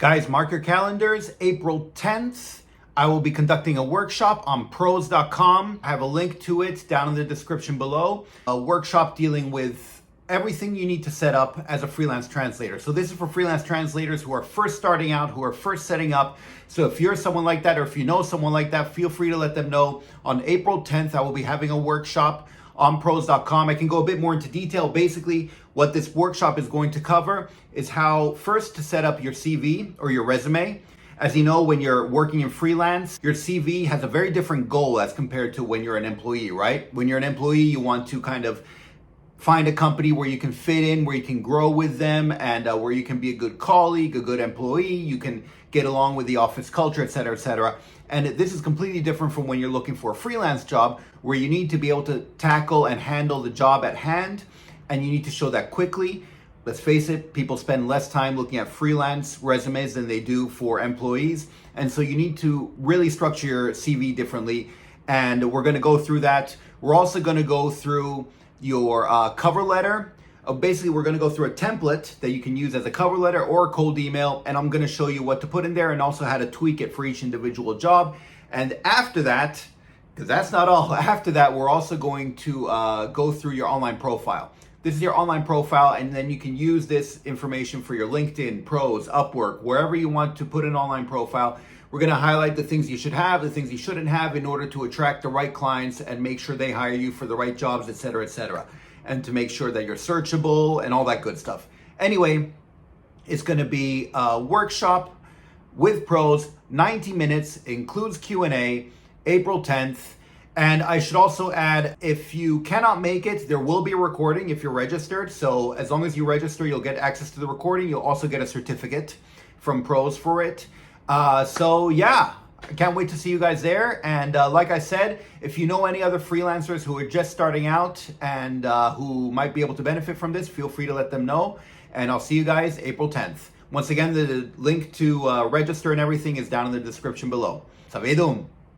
Guys, mark your calendars. April 10th, I will be conducting a workshop on ProZ.com. I have a link to it down in the description below. A workshop dealing with everything you need to set up as a freelance translator. So this is for freelance translators who are first starting out, who are first setting up. So if you're someone like that, or if you know someone like that, feel free to let them know. On April 10th, I will be having a workshop on ProZ.com. I can go a bit more into detail. Basically, what this workshop is going to cover is how first to set up your CV or your resume. As you know, when you're working in freelance, your CV has a very different goal as compared to when you're an employee, right? When you're an employee, you want to kind of find a company where you can fit in, where you can grow with them, and where you can be a good colleague, a good employee, you can get along with the office culture, et cetera, et cetera. And this is completely different from when you're looking for a freelance job, where you need to be able to tackle and handle the job at hand, and you need to show that quickly. Let's face it, people spend less time looking at freelance resumes than they do for employees. And so you need to really structure your CV differently. And we're gonna go through that. We're also gonna go through your cover letter. Basically, we're gonna go through a template that you can use as a cover letter or a cold email. And I'm gonna show you what to put in there and also how to tweak it for each individual job. And after that, because that's not all, after that, we're also going to go through your online profile. This is your online profile, and then you can use this information for your LinkedIn, ProZ, Upwork, wherever you want to put an online profile. We're gonna highlight the things you should have, the things you shouldn't have in order to attract the right clients and make sure they hire you for the right jobs, et cetera, and to make sure that you're searchable and all that good stuff. Anyway, it's gonna be a workshop with ProZ, 90 minutes, includes Q&A, April 10th. And I should also add, if you cannot make it, there will be a recording if you're registered. So as long as you register, you'll get access to the recording. You'll also get a certificate from ProZ for it. So yeah, I can't wait to see you guys there. And like I said, if you know any other freelancers who are just starting out and who might be able to benefit from this, feel free to let them know. And I'll see you guys April 10th. Once again, the link to register and everything is down in the description below. Savedum!